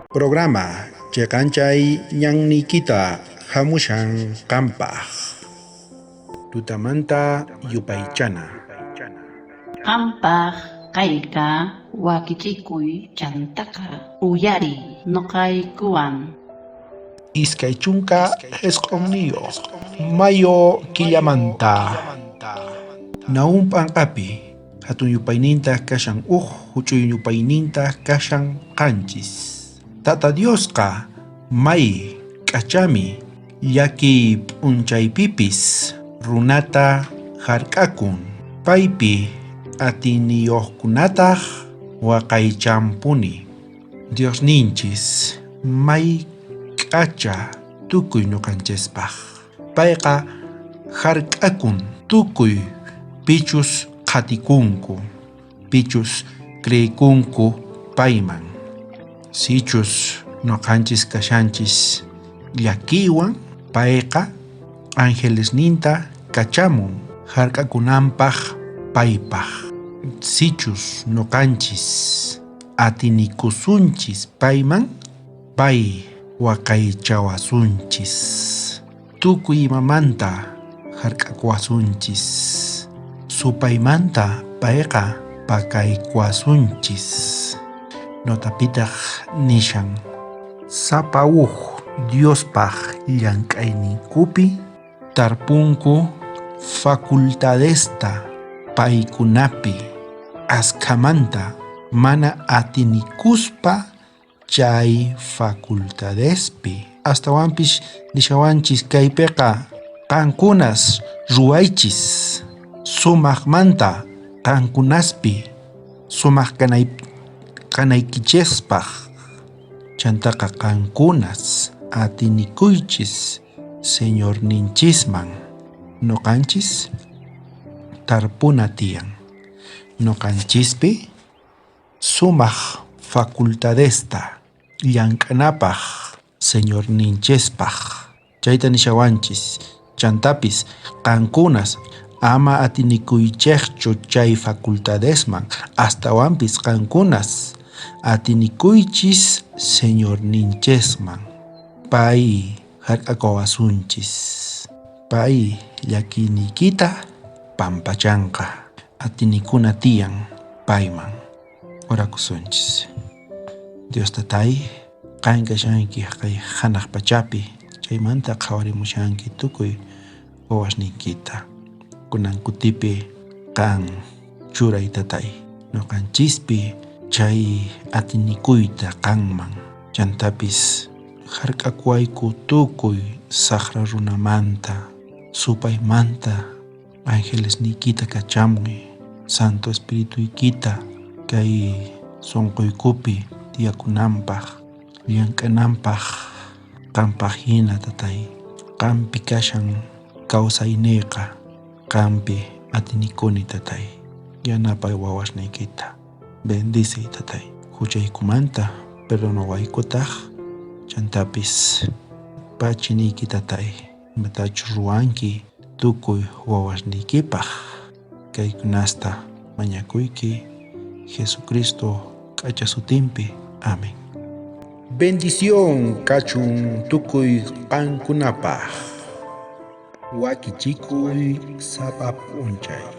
Programa Chekanchay ñannikita hamushan kampaj. Tutamanta yupaychana. Qampaq kayka wakichikuy chantaka uyari noqaykuwan. Iskay chunka esqomniyo mayo killamanta. Naumpan api hatun yupayninta kashan huchuy yupayninta kashan qanchis. Tata Diosqa may k'achami yaki p'unchaypipis runata hark'akun. Paypi atiniyoqkunataq waqaychampuni. Dios ninchis may k'acha tukuy ñuqanchispaq. Payqa hark'akun tukuy pichus qhatikunku, pichus kriykunku payman. Sichus ñuqanchis kashanchis llakiwan payqa angelesninta kachamun hark'akunanpaq paypaq. Sichus ñuqanchis atinikusunchis payman, pay waqaychawasunchis. Tukuy imamanta hark'akuwasunchis. Supaymanta payqa pakaykuwasunchis. Notapitaq nishan sapa Diospaq llank'ayninkupi tarpunku facultadesta paykunapi askamanta mana atinikuspa chay facultadespi. Astawanpish nishawanchis kaypiqa qankunas ruwaychis sumaqmanta qankunaspi sumaq kanaykichispaq. Chantaqa qankunas atinikuychis Señor ninchisman. Ñuqanchis tarpuna tiyan. Ñuqanchispi sumaq facultadesta llank'anapaq Señor ninchispaq. Chayta nishawanchis chantapis qankunas ama atinikuychiqchu chay facultadesman, astawanpis qankunas atinikuychis Señor ninchisman. Pay hark'akuwasunchis. Pay llakinikita pampachanqa. Atinikuna tiyan payman. Orakusunchis. Dios tatay, qan kashanki kay hanaq pachapi, chaymanta qhawarimushanki tukuy wawasniykita. Kunan kutipi qan churay tatay. Ñuqanchispi chay atinikuyta qanman. Chantapis hark'akuwayku tukuy saqra runamanta, supaymanta angelesniykita kachamuy. Santo Espirituykita kay sunquykupi tiyakunanpaq, llank'ananpaq qanpaq hina tatay. Qanpi kashan kawsayniyqa, qanpi atinikuni tatay. Yanapay wawasniykita. Bendice tatay. Huchaykumanta perdonawaykutaq. Chantapis pachiniyki tatay. Imatachu ruwanki tukuy wawasniykipaq. Kaykunasta mañakuyki Jesucristo k'acha sutinpi. Amén. Bendición kachun tukuy qankunapaq. Wakichikuy sapa p'unchay.